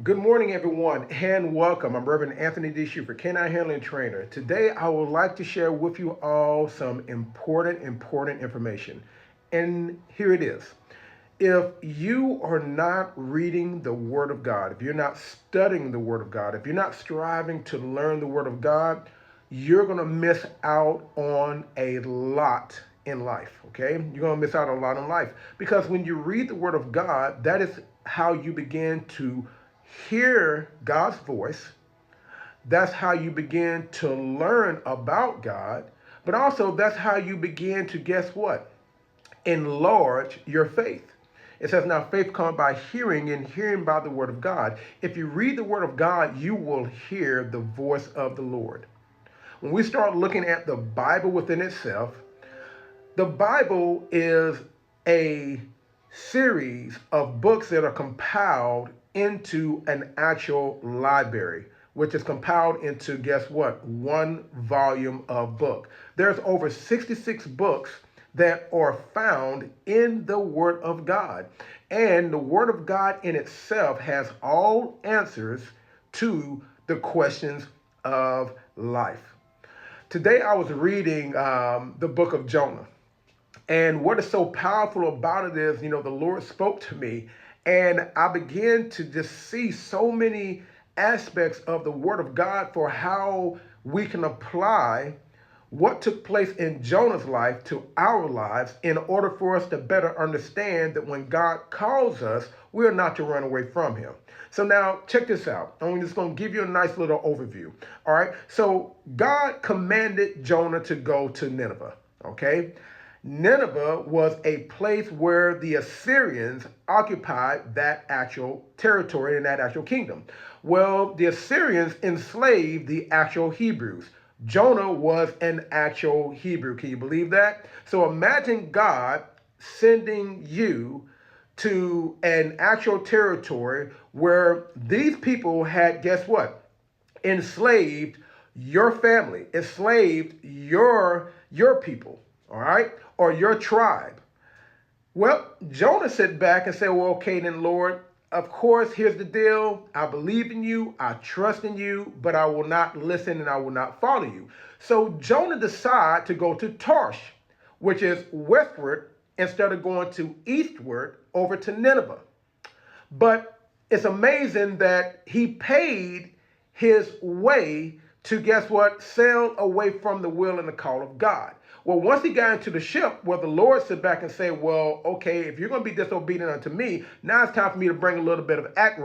Good morning, everyone, and welcome. I'm Reverend Anthony D. Schufer, Canine Handling Trainer. Today, I would like to share with you all some important information. And here it is. If you are not reading the Word of God, if you're not studying the Word of God, if you're not striving to learn the Word of God, you're going to miss out on a lot in life, okay? You're going to miss out on a lot in life because when you read the Word of God, that is how you begin to hear God's voice. That's how you begin to learn about God, but also that's how you begin to, guess what? Enlarge your faith. It says, now faith comes by hearing, and hearing by the word of God. If you read the word of God, you will hear the voice of the Lord. When we start looking at the Bible within itself, the Bible is a series of books that are compiled into an actual library, which is compiled into, guess what, one volume of book. There's over 66 books that are found in the Word of God. And the Word of God in itself has all answers to the questions of life. Today I was reading the book of Jonah. And what is so powerful about it is, the Lord spoke to me and I began to just see so many aspects of the Word of God for how we can apply what took place in Jonah's life to our lives in order for us to better understand that when God calls us, we are not to run away from him. So now check this out. I'm just going to give you a nice little overview. All right. So God commanded Jonah to go to Nineveh. Okay. Nineveh was a place where the Assyrians occupied that actual territory and that actual kingdom. Well, the Assyrians enslaved the actual Hebrews. Jonah was an actual Hebrew. Can you believe that? So imagine God sending you to an actual territory where these people had, guess what? Enslaved your family, enslaved your people, all right? Or your tribe. Well, Jonah sat back and said, well, okay, then, Lord, of course, here's the deal. I believe in you. I trust in you, but I will not listen and I will not follow you. So Jonah decided to go to Tarsh, which is westward, instead of going to eastward over to Nineveh. But it's amazing that he paid his way to, guess what, sail away from the will and the call of God. Well, once he got into the ship, well, the Lord sit back and say, well, okay, if you're going to be disobedient unto me, now it's time for me to bring a little bit of act right.